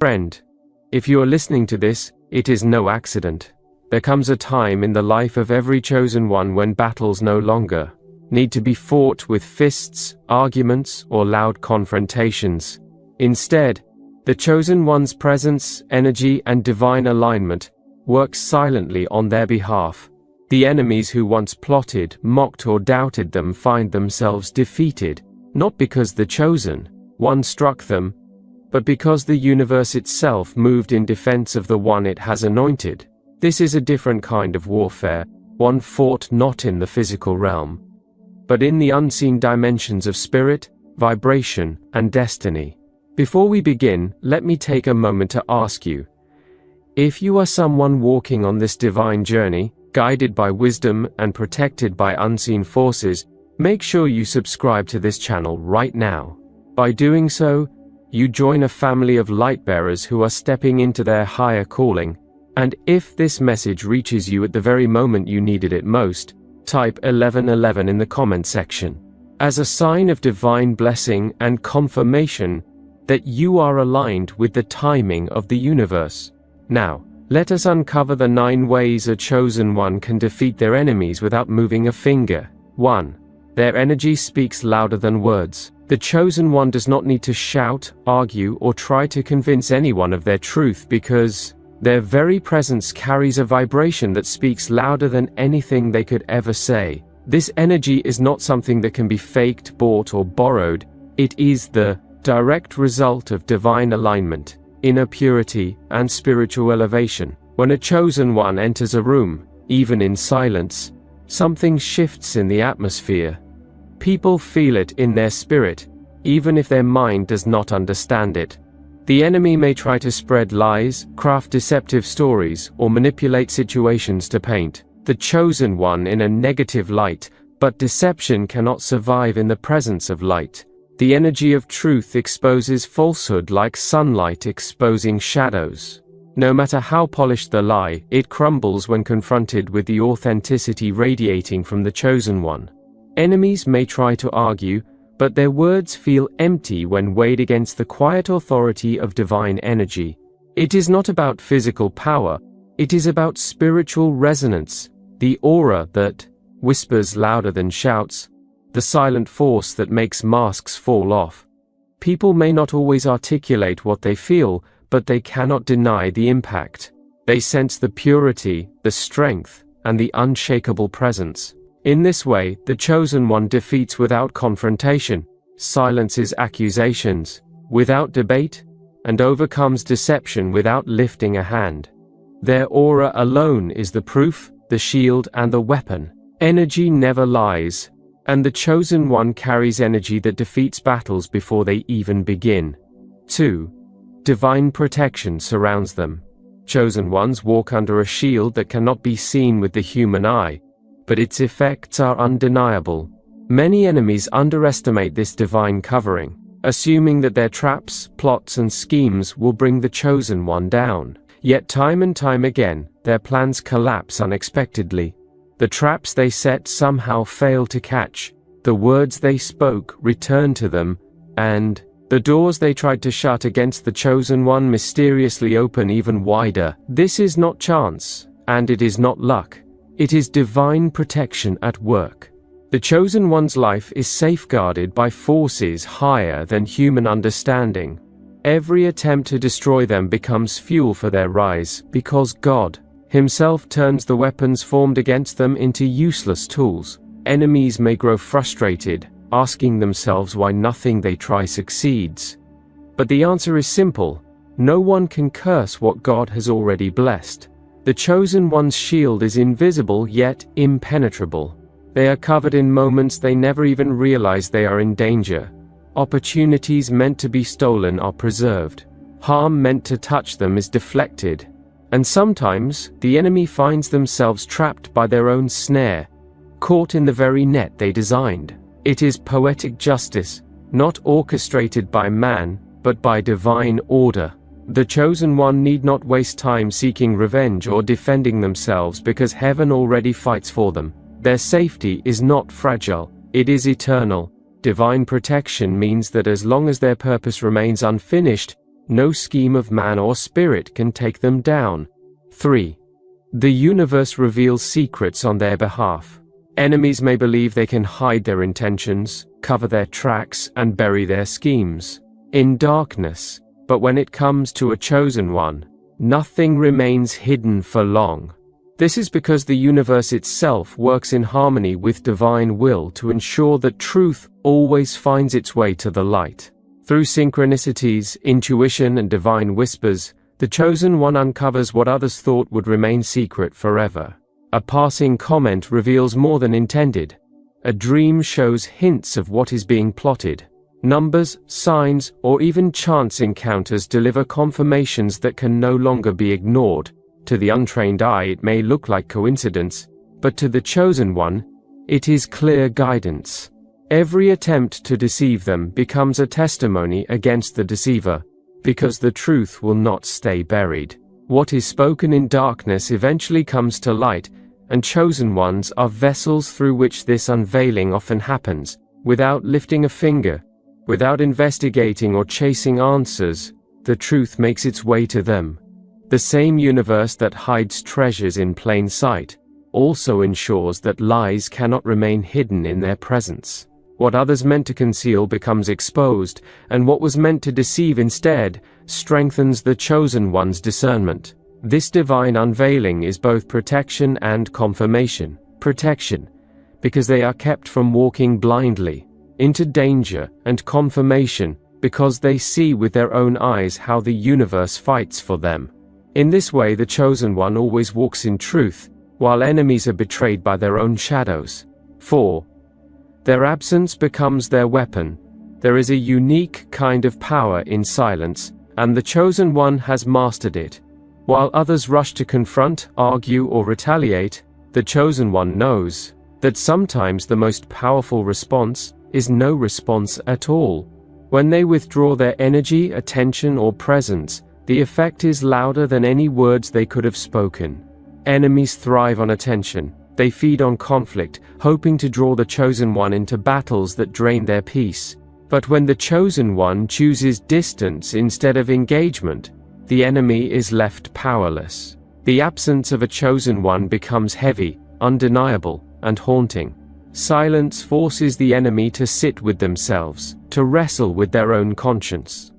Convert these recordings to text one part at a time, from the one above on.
Friend, if you are listening to this, it is no accident. There comes a time in the life of every chosen one when battles no longer need to be fought with fists, arguments, or loud confrontations. Instead, the chosen one's presence, energy, and divine alignment works silently on their behalf. The enemies who once plotted, mocked, or doubted them find themselves defeated, not because the chosen one struck them, but because the universe itself moved in defense of the one it has anointed. This is a different kind of warfare, one fought not in the physical realm, but in the unseen dimensions of spirit, vibration, and destiny. Before we begin, let me take a moment to ask you, if you are someone walking on this divine journey, guided by wisdom and protected by unseen forces, make sure you subscribe to this channel right now. By doing so, you join a family of light-bearers who are stepping into their higher calling. And if this message reaches you at the very moment you needed it most, type 1111 in the comment section, as a sign of divine blessing and confirmation that you are aligned with the timing of the universe. Now, let us uncover the 9 ways a chosen one can defeat their enemies without moving a finger. 1. Their energy speaks louder than words. The chosen one does not need to shout, argue, or try to convince anyone of their truth because their very presence carries a vibration that speaks louder than anything they could ever say. This energy is not something that can be faked, bought, or borrowed. It is the direct result of divine alignment, inner purity, and spiritual elevation. When a chosen one enters a room, even in silence, something shifts in the atmosphere. People feel it in their spirit, even if their mind does not understand it. The enemy may try to spread lies, craft deceptive stories, or manipulate situations to paint the chosen one in a negative light, but deception cannot survive in the presence of light. The energy of truth exposes falsehood like sunlight exposing shadows. No matter how polished the lie, it crumbles when confronted with the authenticity radiating from the chosen one. Enemies may try to argue, but their words feel empty when weighed against the quiet authority of divine energy. It is not about physical power, it is about spiritual resonance, the aura that whispers louder than shouts, the silent force that makes masks fall off. People may not always articulate what they feel, but they cannot deny the impact. They sense the purity, the strength, and the unshakable presence. In this way, the chosen one defeats without confrontation, silences accusations without debate, and overcomes deception without lifting a hand. Their aura alone is the proof, the shield, and the weapon. Energy never lies, and the chosen one carries energy that defeats battles before they even begin. 2. Divine protection surrounds them. Chosen ones walk under a shield that cannot be seen with the human eye, but its effects are undeniable. Many enemies underestimate this divine covering, assuming that their traps, plots, and schemes will bring the chosen one down. Yet time and time again, their plans collapse unexpectedly. The traps they set somehow fail to catch, the words they spoke return to them, and the doors they tried to shut against the chosen one mysteriously open even wider. This is not chance, and it is not luck. It is divine protection at work. The chosen one's life is safeguarded by forces higher than human understanding. Every attempt to destroy them becomes fuel for their rise, because God Himself turns the weapons formed against them into useless tools. Enemies may grow frustrated, asking themselves why nothing they try succeeds. But the answer is simple: no one can curse what God has already blessed. The chosen one's shield is invisible yet impenetrable. They are covered in moments they never even realize they are in danger. Opportunities meant to be stolen are preserved. Harm meant to touch them is deflected. And sometimes, the enemy finds themselves trapped by their own snare, caught in the very net they designed. It is poetic justice, not orchestrated by man, but by divine order. The chosen one need not waste time seeking revenge or defending themselves because heaven already fights for them. Their safety is not fragile, it is eternal. Divine protection means that as long as their purpose remains unfinished, No scheme of man or spirit can take them down. 3. The universe reveals secrets on their behalf. Enemies may believe they can hide their intentions, cover their tracks, and bury their schemes in darkness. But when it comes to a chosen one, nothing remains hidden for long. This is because the universe itself works in harmony with divine will to ensure that truth always finds its way to the light. Through synchronicities, intuition, and divine whispers, the chosen one uncovers what others thought would remain secret forever. A passing comment reveals more than intended. A dream shows hints of what is being plotted. Numbers, signs, or even chance encounters deliver confirmations that can no longer be ignored. To the untrained eye, it may look like coincidence, but to the chosen one, it is clear guidance. Every attempt to deceive them becomes a testimony against the deceiver, because the truth will not stay buried. What is spoken in darkness eventually comes to light, and chosen ones are vessels through which this unveiling often happens, without lifting a finger, without investigating or chasing answers. The truth makes its way to them. The same universe that hides treasures in plain sight also ensures that lies cannot remain hidden in their presence. What others meant to conceal becomes exposed, and what was meant to deceive instead strengthens the chosen one's discernment. This divine unveiling is both protection and confirmation. Protection, because they are kept from walking blindly into danger, and confirmation, because they see with their own eyes how the universe fights for them. In this way, the chosen one always walks in truth, while enemies are betrayed by their own shadows. 4. Their absence becomes their weapon. There is a unique kind of power in silence, and the chosen one has mastered it. While others rush to confront, argue, or retaliate, the chosen one knows that sometimes the most powerful response is no response at all. When they withdraw their energy, attention, or presence, the effect is louder than any words they could have spoken. Enemies thrive on attention. They feed on conflict, hoping to draw the chosen one into battles that drain their peace. But when the chosen one chooses distance instead of engagement, the enemy is left powerless. The absence of a chosen one becomes heavy, undeniable, and haunting. Silence forces the enemy to sit with themselves, to wrestle with their own conscience,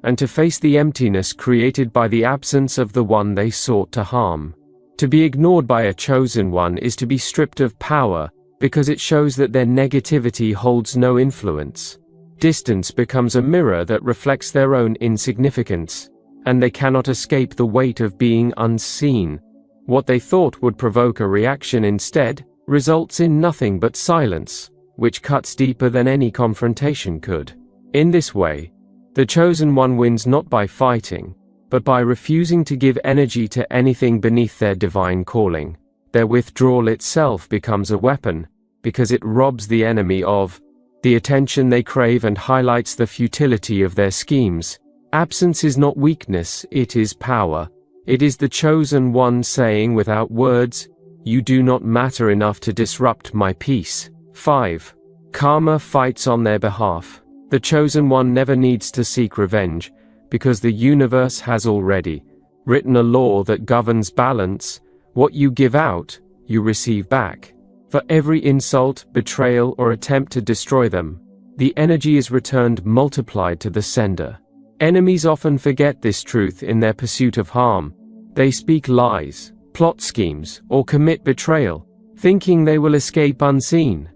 and to face the emptiness created by the absence of the one they sought to harm. To be ignored by a chosen one is to be stripped of power, because it shows that their negativity holds no influence. Distance becomes a mirror that reflects their own insignificance, and they cannot escape the weight of being unseen. What they thought would provoke a reaction instead results in nothing but silence, which cuts deeper than any confrontation could. In this way, the chosen one wins not by fighting, but by refusing to give energy to anything beneath their divine calling. Their withdrawal itself becomes a weapon, because it robs the enemy of the attention they crave and highlights the futility of their schemes. Absence is not weakness, it is power. It is the chosen one saying without words, "You do not matter enough to disrupt my peace." 5. Karma fights on their behalf. The chosen one never needs to seek revenge, because the universe has already written a law that governs balance. What you give out, you receive back. For every insult, betrayal, or attempt to destroy them, the energy is returned multiplied to the sender. Enemies often forget this truth in their pursuit of harm. They speak lies, plot schemes, or commit betrayal, thinking they will escape unseen.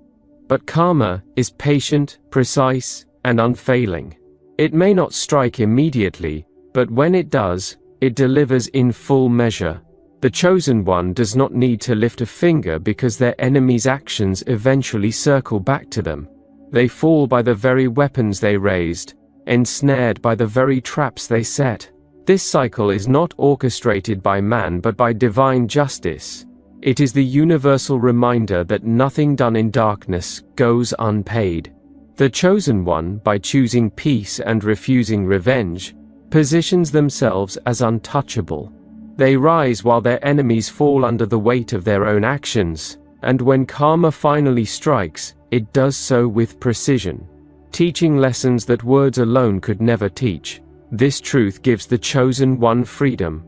But karma is patient, precise, and unfailing. It may not strike immediately, but when it does, it delivers in full measure. The chosen one does not need to lift a finger because their enemy's actions eventually circle back to them. They fall by the very weapons they raised, ensnared by the very traps they set. This cycle is not orchestrated by man but by divine justice. It is the universal reminder that nothing done in darkness goes unpaid. The chosen one, by choosing peace and refusing revenge, positions themselves as untouchable. They rise while their enemies fall under the weight of their own actions, and when karma finally strikes, it does so with precision, teaching lessons that words alone could never teach. This truth gives the chosen one freedom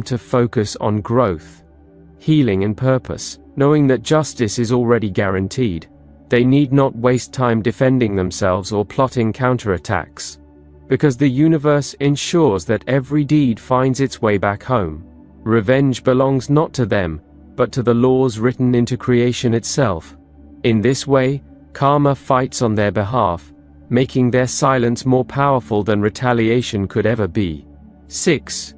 to focus on growth, healing and purpose, knowing that justice is already guaranteed. They need not waste time defending themselves or plotting counterattacks, because the universe ensures that every deed finds its way back home. Revenge belongs not to them, but to the laws written into creation itself. In this way, karma fights on their behalf, making their silence more powerful than retaliation could ever be. 6.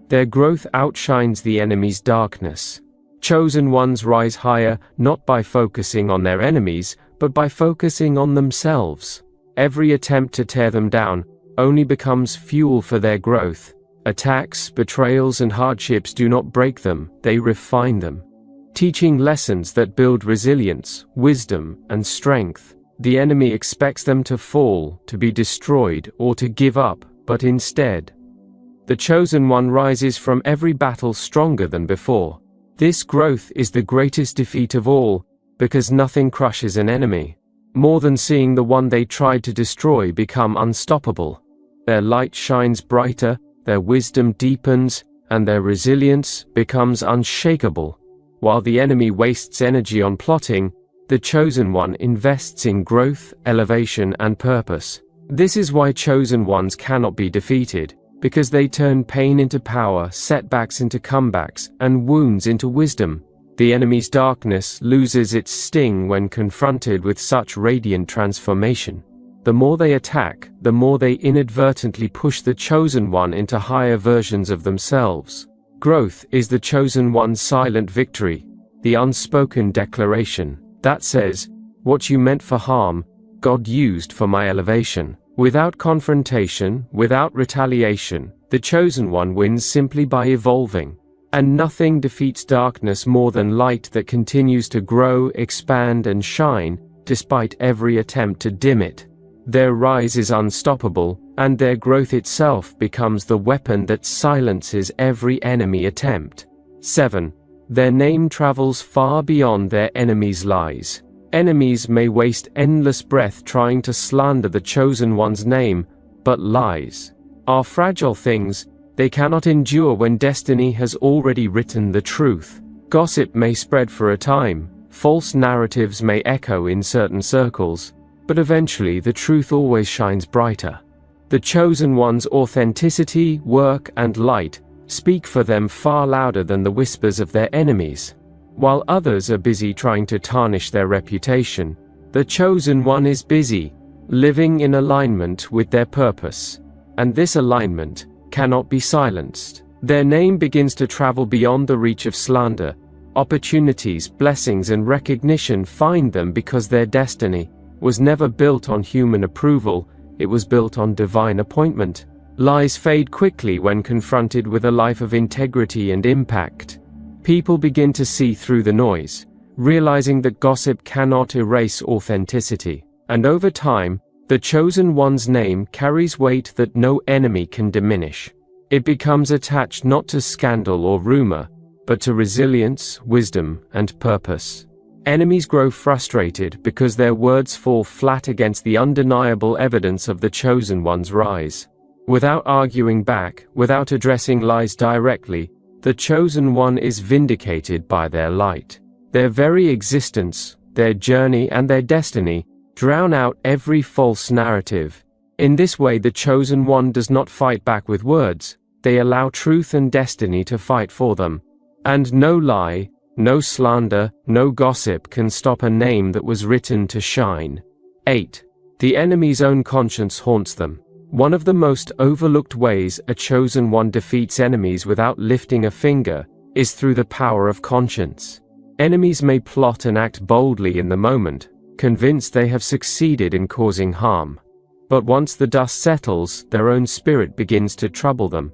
Their growth outshines the enemy's darkness. Chosen ones rise higher not by focusing on their enemies, but by focusing on themselves. Every attempt to tear them down only becomes fuel for their growth. Attacks, betrayals, and hardships do not break them, they refine them, teaching lessons that build resilience, wisdom, and strength. The enemy expects them to fall, to be destroyed, or to give up, but instead, the chosen one rises from every battle stronger than before. This growth is the greatest defeat of all, because nothing crushes an enemy more than seeing the one they tried to destroy become unstoppable. Their light shines brighter, their wisdom deepens, and their resilience becomes unshakable. While the enemy wastes energy on plotting, the chosen one invests in growth, elevation, and purpose. This is why chosen ones cannot be defeated, because they turn pain into power, setbacks into comebacks, and wounds into wisdom. The enemy's darkness loses its sting when confronted with such radiant transformation. The more they attack, the more they inadvertently push the chosen one into higher versions of themselves. Growth is the chosen one's silent victory, the unspoken declaration that says, "What you meant for harm, God used for my elevation." Without confrontation, without retaliation, the chosen one wins simply by evolving. And nothing defeats darkness more than light that continues to grow, expand, and shine, despite every attempt to dim it. Their rise is unstoppable, and their growth itself becomes the weapon that silences every enemy attempt. 7. Their name travels far beyond their enemies' lies. Enemies may waste endless breath trying to slander the chosen one's name, but lies are fragile things. They cannot endure when destiny has already written the truth. Gossip may spread for a time, false narratives may echo in certain circles, but eventually the truth always shines brighter. The chosen one's authenticity, work, and light speak for them far louder than the whispers of their enemies. While others are busy trying to tarnish their reputation, the chosen one is busy, living in alignment with their purpose. And this alignment cannot be silenced. Their name begins to travel beyond the reach of slander. Opportunities, blessings, and recognition find them because their destiny was never built on human approval, it was built on divine appointment. Lies fade quickly when confronted with a life of integrity and impact. People begin to see through the noise, realizing that gossip cannot erase authenticity. And over time, the chosen one's name carries weight that no enemy can diminish. It becomes attached not to scandal or rumor, but to resilience, wisdom, and purpose. Enemies grow frustrated because their words fall flat against the undeniable evidence of the chosen one's rise. Without arguing back, without addressing lies directly, the chosen one is vindicated by their light. Their very existence, their journey, and their destiny drown out every false narrative. In this way, the chosen one does not fight back with words, they allow truth and destiny to fight for them. And no lie, no slander, no gossip can stop a name that was written to shine. 8. The enemy's own conscience haunts them. One of the most overlooked ways a chosen one defeats enemies without lifting a finger is through the power of conscience. Enemies may plot and act boldly in the moment, convinced they have succeeded in causing harm. But once the dust settles, their own spirit begins to trouble them.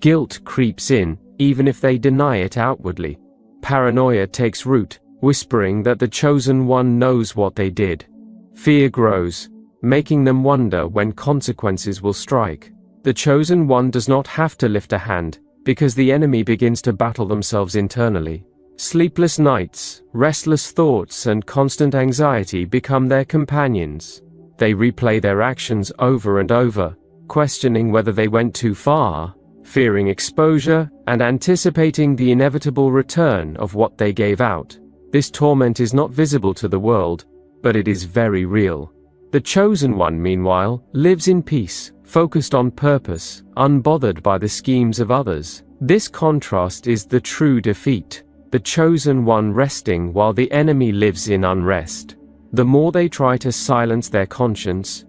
Guilt creeps in, even if they deny it outwardly. Paranoia takes root, whispering that the chosen one knows what they did. Fear grows, making them wonder when consequences will strike. The chosen one does not have to lift a hand, because the enemy begins to battle themselves internally. Sleepless nights, restless thoughts, and constant anxiety become their companions. They replay their actions over and over, questioning whether they went too far, fearing exposure, and anticipating the inevitable return of what they gave out. This torment is not visible to the world, but it is very real. The chosen one, meanwhile, lives in peace, focused on purpose, unbothered by the schemes of others. This contrast is the true defeat. The chosen one resting while the enemy lives in unrest. The more they try to silence their conscience,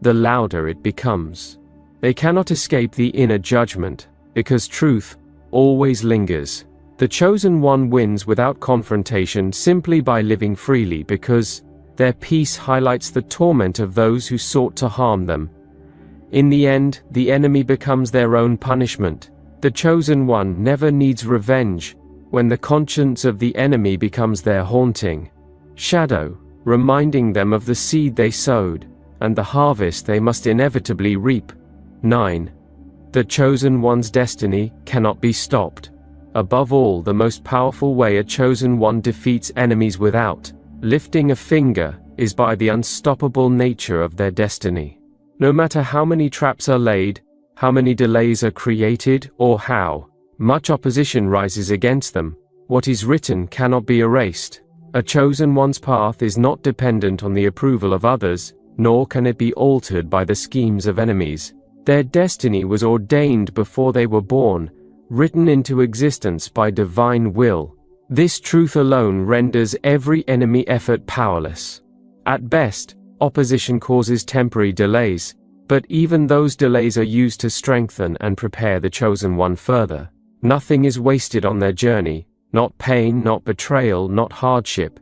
the louder it becomes. They cannot escape the inner judgment, because truth always lingers. The chosen one wins without confrontation simply by living freely, because their peace highlights the torment of those who sought to harm them. In the end, the enemy becomes their own punishment. The chosen one never needs revenge when the conscience of the enemy becomes their haunting shadow, reminding them of the seed they sowed and the harvest they must inevitably reap. 9. The chosen one's destiny cannot be stopped. Above all, the most powerful way a chosen one defeats enemies without lifting a finger is by the unstoppable nature of their destiny. No matter how many traps are laid, how many delays are created, or how much opposition rises against them, what is written cannot be erased. A chosen one's path is not dependent on the approval of others, nor can it be altered by the schemes of enemies. Their destiny was ordained before they were born, written into existence by divine will. This truth alone renders every enemy effort powerless. At best, opposition causes temporary delays, but even those delays are used to strengthen and prepare the chosen one further. Nothing is wasted on their journey, not pain, not betrayal, not hardship.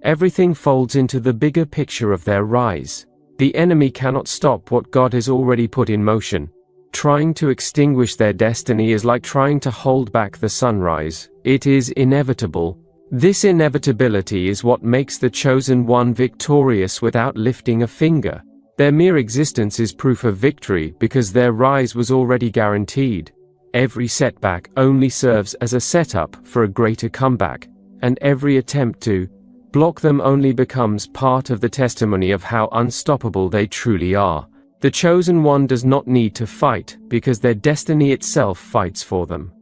Everything folds into the bigger picture of their rise. The enemy cannot stop what God has already put in motion. Trying to extinguish their destiny is like trying to hold back the sunrise. It is inevitable. This inevitability is what makes the chosen one victorious without lifting a finger. Their mere existence is proof of victory because their rise was already guaranteed. Every setback only serves as a setup for a greater comeback, and every attempt to block them only becomes part of the testimony of how unstoppable they truly are. The chosen one does not need to fight because their destiny itself fights for them.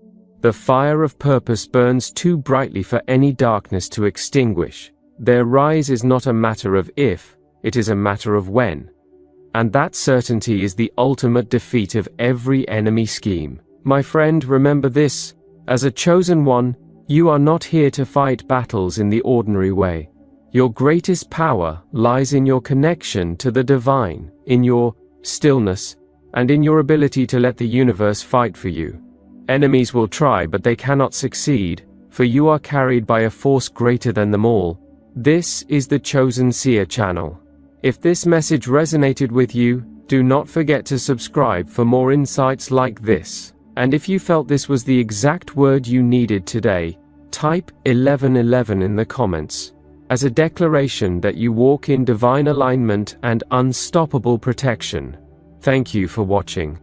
The fire of purpose burns too brightly for any darkness to extinguish. Their rise is not a matter of if, it is a matter of when. And that certainty is the ultimate defeat of every enemy scheme. My friend, remember this: as a chosen one, you are not here to fight battles in the ordinary way. Your greatest power lies in your connection to the divine, in your stillness, and in your ability to let the universe fight for you. Enemies will try, but they cannot succeed, for you are carried by a force greater than them all. This is the Chosen Seer channel. If this message resonated with you, do not forget to subscribe for more insights like this. And if you felt this was the exact word you needed today, type 1111 in the comments, as a declaration that you walk in divine alignment and unstoppable protection. Thank you for watching.